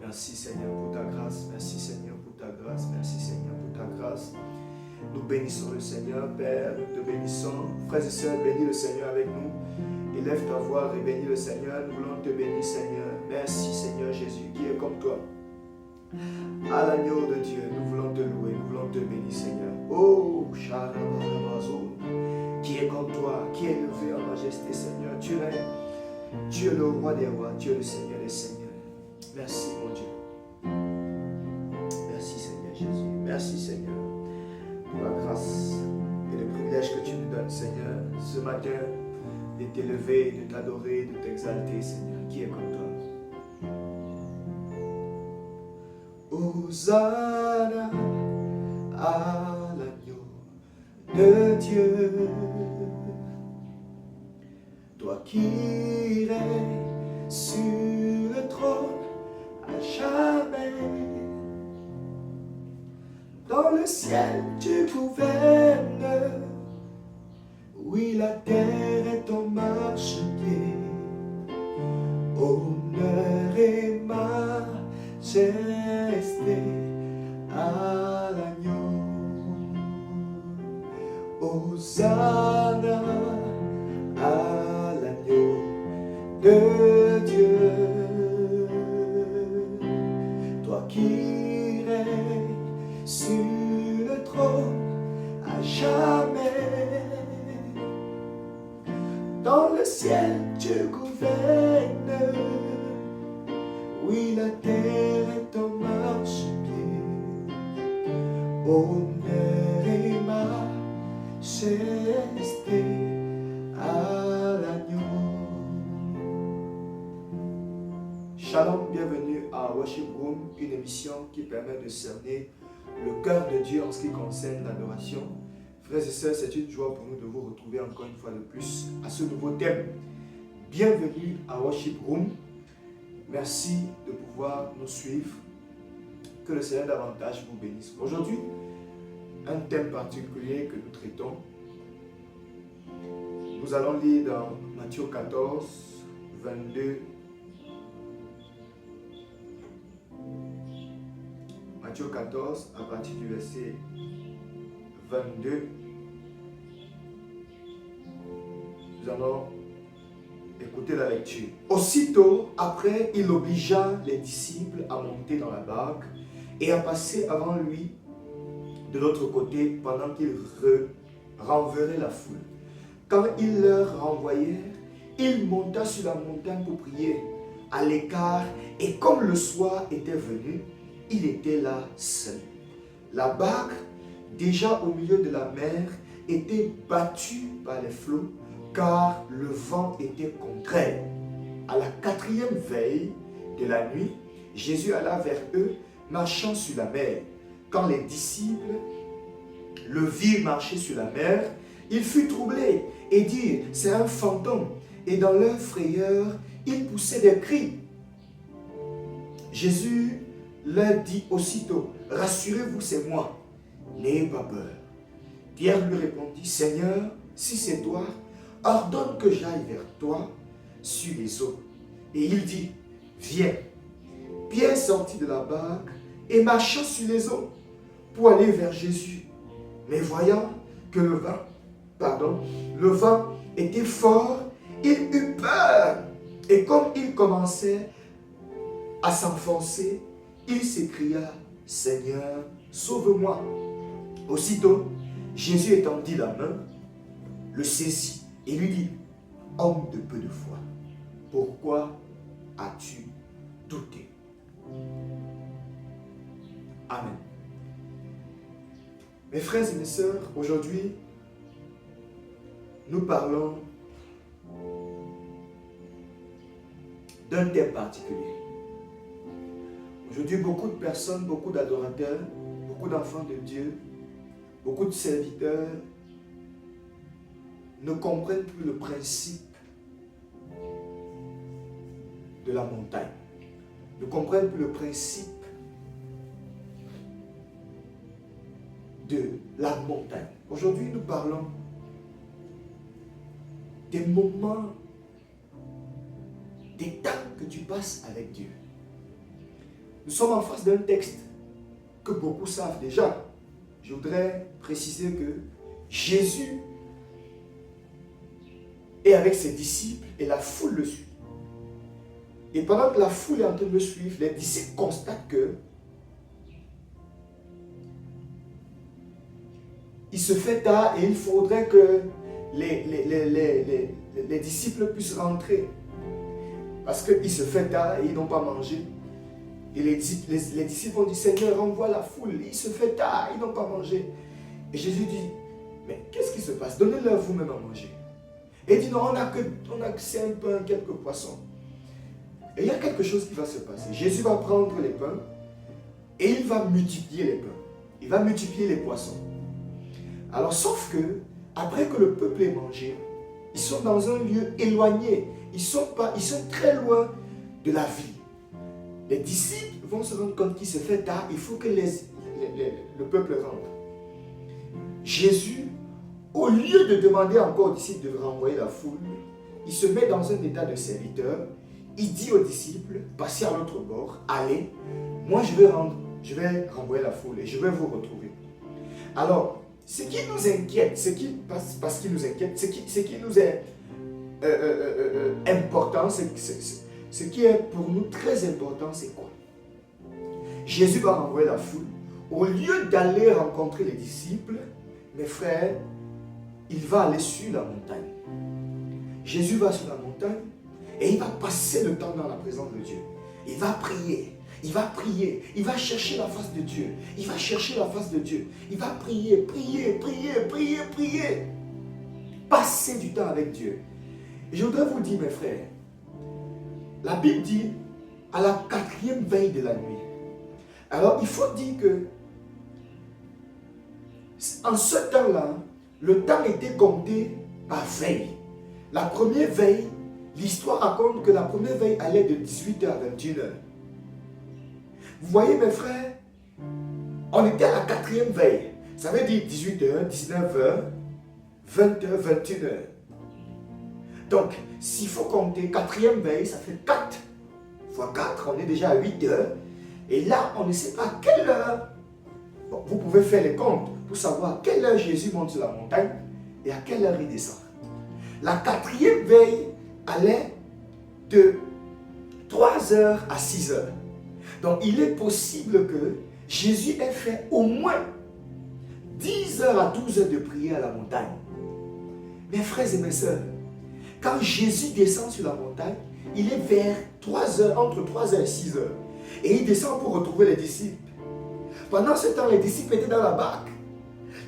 Merci Seigneur pour ta grâce, merci Seigneur pour ta grâce, merci Seigneur pour ta grâce. Nous bénissons le Seigneur, Père, nous te bénissons. Frères et sœurs, bénis le Seigneur avec nous. Élève ta voix et bénis le Seigneur. Nous voulons te bénir, Seigneur. Merci, Seigneur Jésus, qui est comme toi. À l'agneau de Dieu, nous voulons te louer, nous voulons te bénir, Seigneur. Oh, Charabarabazo, qui est comme toi, qui est élevé en majesté, Seigneur. Tu es le roi des rois, tu es le Seigneur des seigneurs. Merci, mon Dieu. Merci, Seigneur Jésus. Merci, Seigneur, pour la grâce et le privilège que tu nous donnes, Seigneur, ce matin, de t'élever, de t'adorer, de t'exalter, Seigneur, qui est comme toi. Hosanna à l'agneau de Dieu, toi qui règnes sur le trône à jamais. Dans le ciel tu gouvernes, oui la terre est ton marchepied. Honneur et majesté à l'agneau. Hosanna à l'agneau de Dieu, toi qui règnes sur le trône à jamais. Dans le ciel tu gouvernes, oui la terre est ton marchepied. Honneur et majesté à l'agneau. Shalom, bienvenue à Worship Room, une émission qui permet de cerner le cœur de Dieu en ce qui concerne l'adoration. Frères et sœurs, c'est une joie pour nous de vous retrouver encore une fois de plus à ce nouveau thème. Bienvenue à Worship Room. Merci de pouvoir nous suivre. Que le Seigneur davantage vous bénisse. Aujourd'hui, un thème particulier que nous traitons. Nous allons lire dans Matthieu 14, 22. Matthieu 14, à partir du verset 22. Nous allons écouter la lecture. Aussitôt après, il obligea les disciples à monter dans la barque et à passer avant lui de l'autre côté pendant qu'il renverrait la foule. Quand il leur renvoyait, il monta sur la montagne pour prier à l'écart, et comme le soir était venu, il était là seul. La barque, déjà au milieu de la mer, était battue par les flots, car le vent était contraire. À la 4e veille de la nuit, Jésus alla vers eux, marchant sur la mer. Quand les disciples le virent marcher sur la mer, il fut troublé et dit: c'est un fantôme. Et dans leur frayeur, ils poussaient des cris. Jésus leur dit aussitôt: rassurez-vous, c'est moi, n'ayez pas peur. Pierre lui répondit: Seigneur, si c'est toi, ordonne que j'aille vers toi sur les eaux. Et il dit: viens. Pierre sortit de la barque et marcha sur les eaux pour aller vers Jésus. Mais voyant que le vent était fort, il eut peur. Et comme il commençait à s'enfoncer, il s'écria: Seigneur, sauve-moi. Aussitôt, Jésus étendit la main, le saisit et lui dit: homme de peu de foi, pourquoi as-tu douté? Amen. Mes frères et mes sœurs, aujourd'hui, nous parlons d'un thème particulier. Aujourd'hui, beaucoup de personnes, beaucoup d'adorateurs, beaucoup d'enfants de Dieu, beaucoup de serviteurs ne comprennent plus le principe de la montagne, ne comprennent plus le principe de la montagne. Aujourd'hui, nous parlons des moments des temps que tu passes avec Dieu. Nous sommes en face d'un texte que beaucoup savent déjà. Je voudrais préciser que Jésus est avec ses disciples et la foule le suit. Et pendant que la foule est en train de le suivre, les disciples constatent que il se fait tard et il faudrait que les disciples puissent rentrer. Parce qu'il se fait tard et ils n'ont pas mangé. Et les disciples ont dit, Seigneur, renvoie la foule. Il se fait tard, ils n'ont pas mangé. Et Jésus dit, mais qu'est-ce qui se passe? Donnez-leur vous-même à manger. Et il dit, non, on n'a que 5 pains, quelques poissons. Et il y a quelque chose qui va se passer. Jésus va prendre les pains et il va multiplier les pains. Il va multiplier les poissons. Alors, sauf que, après que le peuple ait mangé, ils sont dans un lieu éloigné. Ils sont très loin de la ville. Les disciples vont se rendre compte qu'il se fait tard. Il faut que le peuple rentre. Jésus, au lieu de demander encore aux disciples de renvoyer la foule, il se met dans un état de serviteur. Il dit aux disciples, passez à l'autre bord, allez, moi je vais renvoyer la foule et je vais vous retrouver. Alors, ce qui nous inquiète, ce qui nous est important, ce qui est pour nous très important, c'est quoi? Jésus va renvoyer la foule. Au lieu d'aller rencontrer les disciples, mes frères, il va aller sur la montagne. Jésus va sur la montagne et il va passer le temps dans la présence de Dieu. Il va prier. Il va prier, il va chercher la face de Dieu. Il va chercher la face de Dieu. Il va prier. Passer du temps avec Dieu. Et je voudrais vous dire, mes frères, la Bible dit à la 4e veille de la nuit. Alors, il faut dire que en ce temps-là, le temps était compté par veille. La première veille, l'histoire raconte que la première veille allait de 18h à 21h. Vous voyez mes frères, on était à la 4e veille. Ça veut dire 18h, 19h, 20h, 21h. Donc, s'il faut compter 4e veille, ça fait 4 fois 4, on est déjà à 8h. Et là, on ne sait pas à quelle heure. Bon, vous pouvez faire les comptes pour savoir à quelle heure Jésus monte sur la montagne et à quelle heure il descend. La 4e veille allait de 3h à 6h. Donc, il est possible que Jésus ait fait au moins 10h à 12h de prière à la montagne. Mes frères et mes sœurs, quand Jésus descend sur la montagne, il est vers 3h, entre 3h et 6h. Et il descend pour retrouver les disciples. Pendant ce temps, les disciples étaient dans la barque.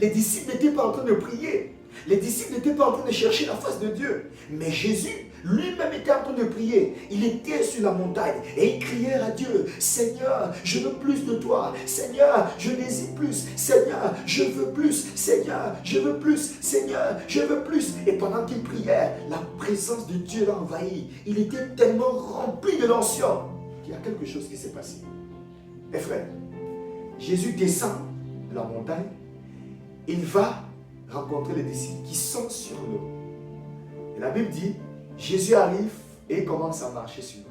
Les disciples n'étaient pas en train de prier. Les disciples n'étaient pas en train de chercher la face de Dieu. Mais Jésus lui-même était en train de prier. Il était sur la montagne et il criait à Dieu, Seigneur, je veux plus de toi. Seigneur, je n'hésite plus. Seigneur, je veux plus. Seigneur, je veux plus. Seigneur, je veux plus. Et pendant qu'il priait, la présence de Dieu l'a envahi. Il était tellement rempli de l'onction qu'il y a quelque chose qui s'est passé. Mes frères, Jésus descend de la montagne. Il va rencontrer les disciples qui sont sur l'eau. Et la Bible dit, Jésus arrive et commence à marcher sur l'eau.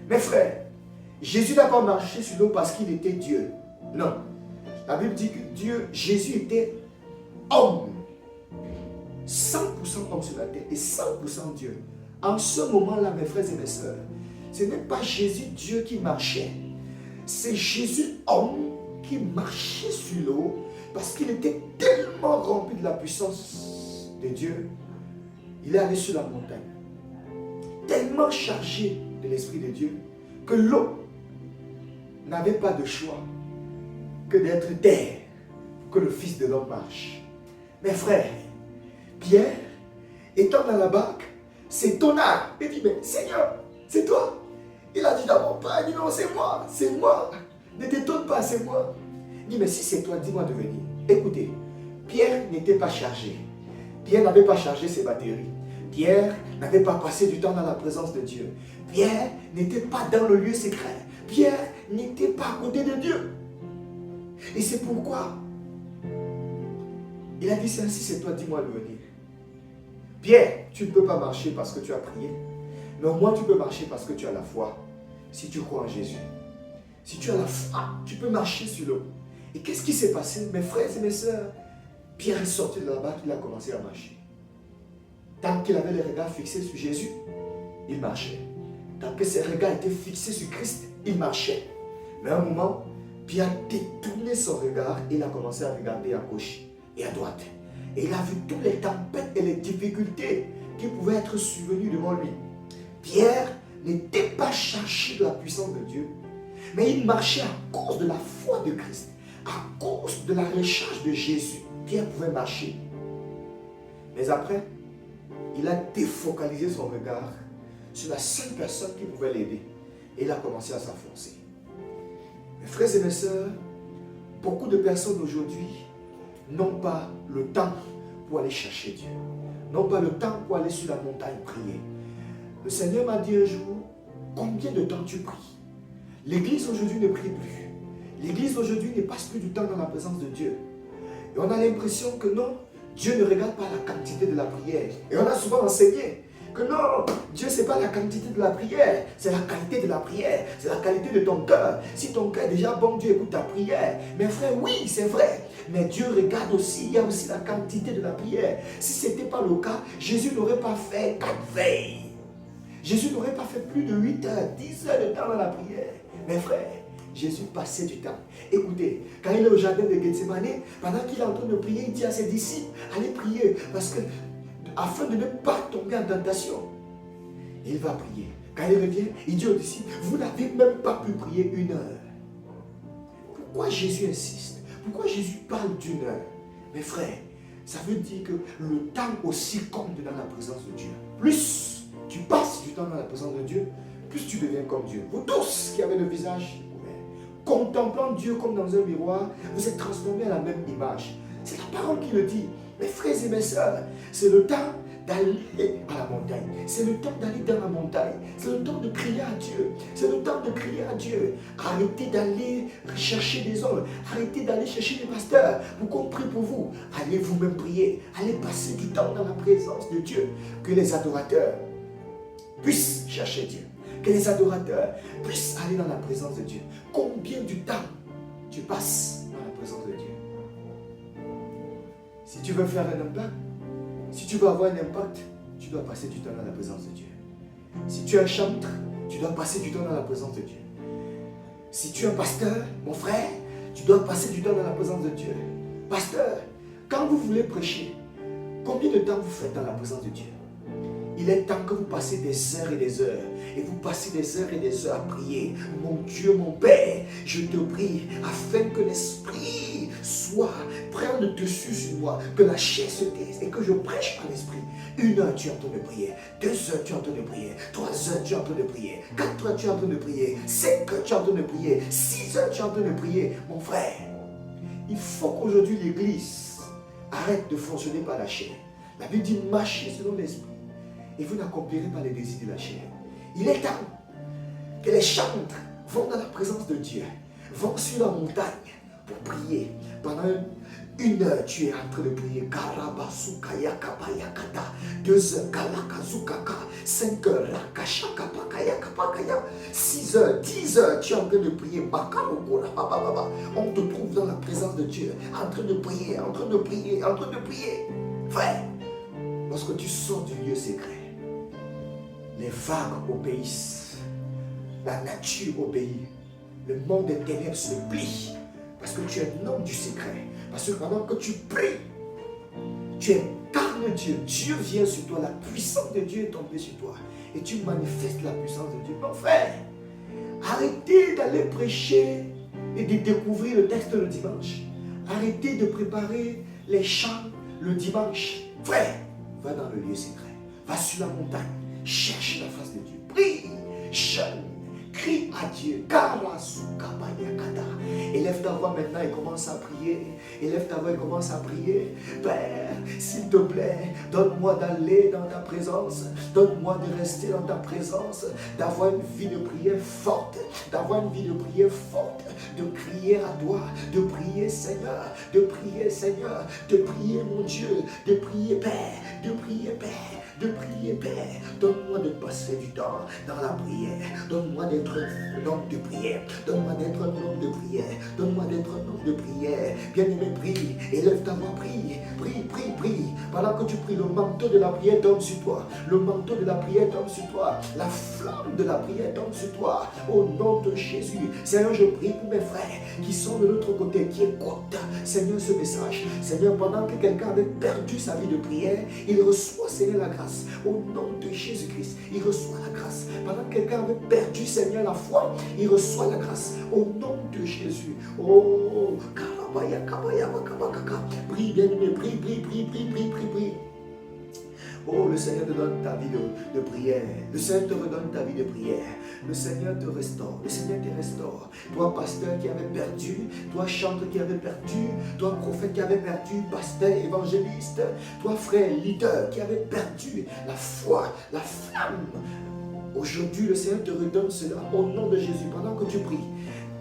Mes frères, Jésus n'a pas marché sur l'eau parce qu'il était Dieu. Non. La Bible dit que Jésus était homme. 100% homme sur la terre et 100% Dieu. En ce moment-là, mes frères et mes sœurs, ce n'est pas Jésus Dieu qui marchait. C'est Jésus homme qui marchait sur l'eau parce qu'il était tellement rempli de la puissance de Dieu. Il est allé sur la montagne, tellement chargé de l'Esprit de Dieu, que l'eau n'avait pas de choix que d'être terre pour que le Fils de l'homme marche. Mes frères, Pierre, étant dans la barque, s'étonna. Il dit, mais Seigneur, c'est toi. Il a dit d'abord pas, il dit non, c'est moi. Ne t'étonne pas, c'est moi. Il dit, mais si c'est toi, dis-moi de venir. Écoutez, Pierre n'était pas chargé. Pierre n'avait pas chargé ses batteries. Pierre n'avait pas passé du temps dans la présence de Dieu. Pierre n'était pas dans le lieu secret. Pierre n'était pas à côté de Dieu. Et c'est pourquoi il a dit, si c'est toi, dis-moi de venir. Pierre, tu ne peux pas marcher parce que tu as prié. Mais au moins tu peux marcher parce que tu as la foi. Si tu crois en Jésus. Si tu as la foi, tu peux marcher sur l'eau. Et qu'est-ce qui s'est passé, mes frères et mes sœurs? Pierre est sorti de là-bas, il a commencé à marcher. Tant qu'il avait les regards fixés sur Jésus, il marchait. Tant que ses regards étaient fixés sur Christ, il marchait. Mais à un moment, Pierre a détourné son regard et il a commencé à regarder à gauche et à droite. Et il a vu toutes les tempêtes et les difficultés qui pouvaient être survenues devant lui. Pierre n'était pas chargé de la puissance de Dieu, mais il marchait à cause de la foi de Christ, à cause de la recharge de Jésus. Pierre pouvait marcher. Mais après, il a défocalisé son regard sur la seule personne qui pouvait l'aider. Et il a commencé à s'enfoncer. Mes frères et mes sœurs, beaucoup de personnes aujourd'hui n'ont pas le temps pour aller chercher Dieu. N'ont pas le temps pour aller sur la montagne prier. Le Seigneur m'a dit un jour, combien de temps tu pries? L'église aujourd'hui ne prie plus. L'église aujourd'hui ne passe plus du temps dans la présence de Dieu. Et on a l'impression que non, Dieu ne regarde pas la quantité de la prière. Et on a souvent enseigné que non, Dieu ce n'est pas la quantité de la prière, c'est la qualité de la prière, c'est la qualité de ton cœur. Si ton cœur est déjà bon, Dieu écoute ta prière. Mes frères, oui, c'est vrai. Mais Dieu regarde aussi, il y a aussi la quantité de la prière. Si ce n'était pas le cas, Jésus n'aurait pas fait 4 veilles. Jésus n'aurait pas fait plus de 8 heures, 10 heures de temps dans la prière. Mes frères, Jésus passait du temps. Écoutez, quand il est au jardin de Gethsemane, pendant qu'il est en train de prier, il dit à ses disciples, allez prier, parce que, afin de ne pas tomber en tentation. Et il va prier. Quand il revient, il dit aux disciples, vous n'avez même pas pu prier 1 heure. Pourquoi Jésus insiste? Pourquoi Jésus parle d'1 heure? Mes frères, ça veut dire que le temps aussi compte dans la présence de Dieu. Plus tu passes du temps dans la présence de Dieu, plus tu deviens comme Dieu. Vous tous qui avez le visage ouvert, contemplant Dieu comme dans un miroir, vous êtes transformés à la même image. C'est la parole qui le dit. Mes frères et mes sœurs, c'est le temps d'aller à la montagne. C'est le temps d'aller dans la montagne. C'est le temps de crier à Dieu. C'est le temps de crier à Dieu. Arrêtez d'aller chercher des hommes. Arrêtez d'aller chercher des pasteurs pour qu'on prie pour vous. Allez vous-même prier. Allez passer du temps dans la présence de Dieu. Que les adorateurs puissent chercher Dieu. Que les adorateurs puissent aller dans la présence de Dieu. Combien du temps tu passes dans la présence de Dieu? Si tu veux faire un impact, si tu veux avoir un impact, tu dois passer du temps dans la présence de Dieu. Si tu es un chantre, tu dois passer du temps dans la présence de Dieu. Si tu es un pasteur, mon frère, tu dois passer du temps dans la présence de Dieu. Pasteur, quand vous voulez prêcher, combien de temps vous faites dans la présence de Dieu? Il est temps que vous passez des heures et des heures. Et vous passez des heures et des heures à prier. Mon Dieu, mon Père, je te prie afin que l'Esprit prenne le dessus sur moi. Que la chair se taise et que je prêche par l'Esprit. 1 heure, tu es en train de prier. 2 heures, tu es en train de prier. 3 heures, tu es en train de prier. 4 heures, tu es en train de prier. 5 heures, tu es en train de prier. 6 heures, tu es en train de prier. Mon frère, il faut qu'aujourd'hui l'Église arrête de fonctionner par la chair. La Bible dit marcher selon l'Esprit. Et vous n'accomplirez pas les désirs de la chair. Il est temps que les chantres vont dans la présence de Dieu, vont sur la montagne pour prier. Pendant 1 heure, tu es en train de prier. 2 heures, 5 heures, 6 heures, 10 heures, tu es en train de prier. On te trouve dans la présence de Dieu, en train de prier, en train de prier, en train de prier. Frère, lorsque tu sors du lieu secret, les vagues obéissent, la nature obéit, le monde des ténèbres se plie, parce que tu es un homme du secret, parce que pendant que tu pries, tu incarnes Dieu, Dieu vient sur toi, la puissance de Dieu est tombée sur toi, et tu manifestes la puissance de Dieu. Mon frère, arrêtez d'aller prêcher et de découvrir le texte le dimanche, arrêtez de préparer les chants le dimanche. Frère, va dans le lieu secret, va sur la montagne, cherche la face de Dieu, prie, jeûne, crie à Dieu. Élève ta voix maintenant et commence à prier. Élève ta voix et commence à prier. Père, s'il te plaît, donne-moi d'aller dans ta présence. Donne-moi de rester dans ta présence. D'avoir une vie de prière forte. D'avoir une vie de prière forte. De crier à toi. De prier Seigneur. De prier Seigneur. De prier mon Dieu. De prier Père. De prier Père. de prier, Père. Donne-moi de passer du temps dans la prière. Donne-moi d'être un homme de prière. Donne-moi d'être un homme de prière. Donne-moi d'être un homme de prière. Bien-aimé, prie. Élève ta voix, prie. Prie, prie, prie. Pendant que tu pries, le manteau de la prière tombe sur toi. Le manteau de la prière tombe sur toi. La flamme de la prière tombe sur toi. Au nom de Jésus. Seigneur, je prie pour mes frères qui sont de l'autre côté, qui écoutent, Seigneur, ce message. Seigneur, pendant que quelqu'un avait perdu sa vie de prière, il reçoit, Seigneur, la grâce. Au nom de Jésus-Christ, il reçoit la grâce. Pendant que quelqu'un avait perdu, Seigneur, la foi, il reçoit la grâce. Au nom de Jésus. Oh, Karabaya, Kabaya, Makabakaka. Prie, bien-aimé, prie, prie, prie, prie, prie, prie, prie. Oh, le Seigneur te donne ta vie de prière. Le Seigneur te redonne ta vie de prière. Le Seigneur te restaure. Le Seigneur te restaure. Toi, pasteur qui avait perdu, toi, chanteur qui avait perdu, toi, prophète qui avait perdu, pasteur, évangéliste, toi, frère, leader qui avait perdu la foi, la flamme. Aujourd'hui, le Seigneur te redonne cela au nom de Jésus pendant que tu pries.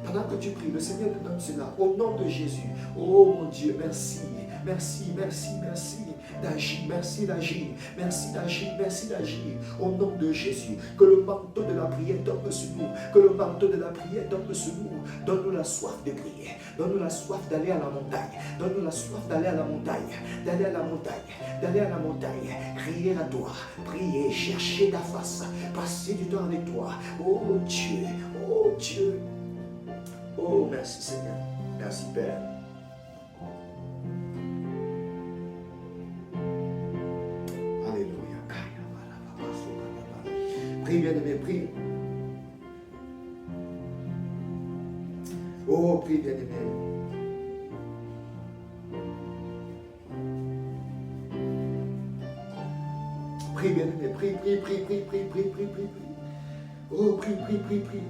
Pendant que tu pries, le Seigneur te donne cela au nom de Jésus. Oh mon Dieu, merci. Merci, merci, merci d'agir, merci d'agir, merci d'agir, merci d'agir au nom de Jésus. Que le manteau de la prière tombe sur nous, que le manteau de la prière tombe sur nous. Donne-nous la soif de prière, donne-nous la soif d'aller à la montagne, donne-nous la soif d'aller à la montagne, d'aller à la montagne, d'aller à la montagne, crier à toi, prier, chercher ta face, passer du temps avec toi. Oh Dieu, oh Dieu. Oh merci Seigneur, merci Père. Prie, bien-aimé, prie. Oh, prie, bien-aimé. Prie, bien-aimé, prie, prie, prie, prie, prie, prie, prie, prie. Oh, prie, prie, prie, prie.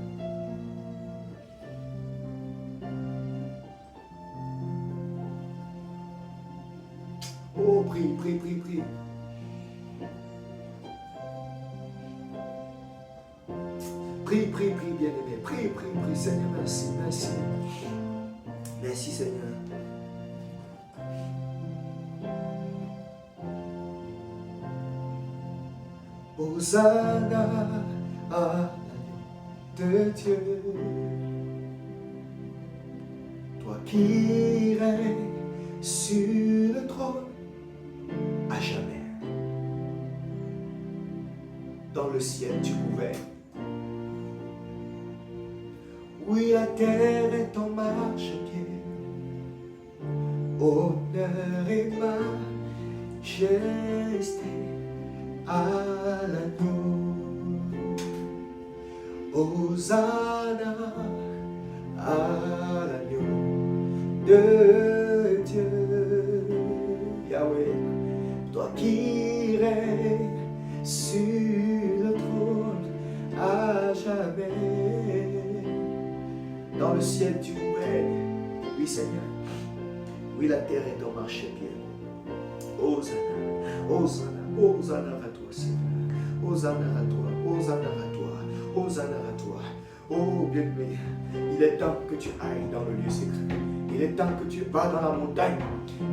Oh, prie, prie, prie, prie. Prie, prie, prie, bien-aimé. Prie, prie, prie. Seigneur, merci, merci. Merci, Seigneur. Hosanna à de Dieu. Toi qui règnes sur le trône à jamais. Dans le ciel, tu gouvernes. Oui, la terre est en marche-pied. Honneur et majesté à l'agneau. Hosanna à l'agneau de Dieu. Yahweh, toi qui règnes sur le trône à jamais. Dans le ciel, tu règnes. Oui, Seigneur. Oui, la terre est en marche-pied. Hosanna, Hosanna, Hosanna à toi, Seigneur. Hosanna à toi, Hosanna à toi, Hosanna à toi. Oh, bien-aimé, il est temps que tu ailles dans le lieu secret. Il est temps que tu vas dans la montagne.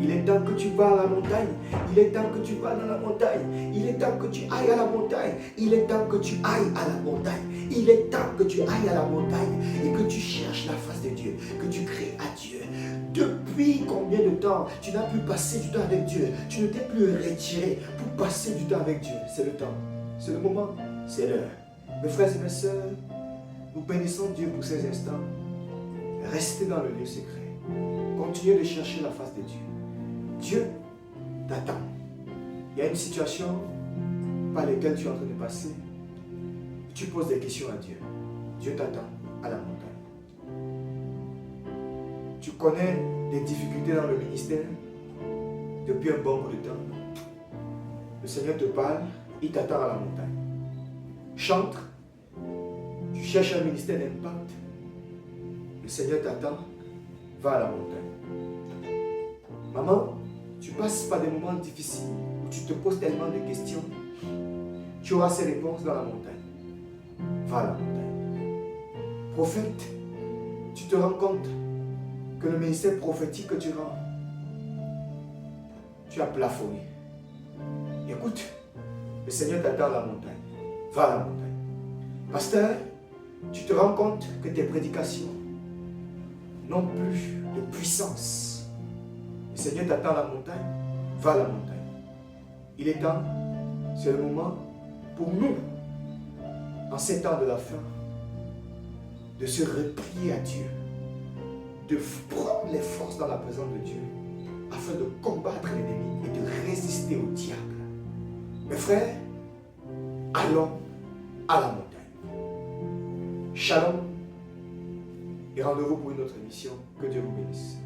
Il est temps que tu vas à la montagne. Il est temps que tu vas dans la montagne. Il est temps que tu ailles à la montagne. Il est temps que tu ailles à la montagne. Il est temps que tu ailles à la montagne et que tu cherches la face de Dieu, que tu cries à Dieu. Depuis combien de temps tu n'as plus passé du temps avec Dieu? Tu ne t'es plus retiré pour passer du temps avec Dieu. C'est le temps, c'est le moment, c'est l'heure. Mes frères et mes sœurs, nous bénissons Dieu pour ces instants. Restez dans le lieu secret. Continuez de chercher la face de Dieu. Dieu t'attend. Il y a une situation par laquelle tu es en train de passer. Tu poses des questions à Dieu. Dieu t'attend à la montagne. Tu connais des difficultés dans le ministère depuis un bon bout de temps. Le Seigneur te parle, il t'attend à la montagne. Chante, tu cherches un ministère d'impact. Le Seigneur t'attend, va à la montagne. Maman, tu passes par des moments difficiles où tu te poses tellement de questions. Tu auras ces réponses dans la montagne. Va à la montagne. Prophète, tu te rends compte que le ministère prophétique que tu rends, tu as plafonné. Écoute, Le Seigneur t'attend à la montagne. Va à la montagne. Pasteur, tu te rends compte que tes prédications n'ont plus de puissance. Le Seigneur t'attend à la montagne. Va à la montagne. Il est temps, c'est le moment pour nous, en ces temps de la fin, de se replier à Dieu, de prendre les forces dans la présence de Dieu, afin de combattre l'ennemi et de résister au diable. Mes frères, allons à la montagne. Shalom et rendez-vous pour une autre émission. Que Dieu vous bénisse.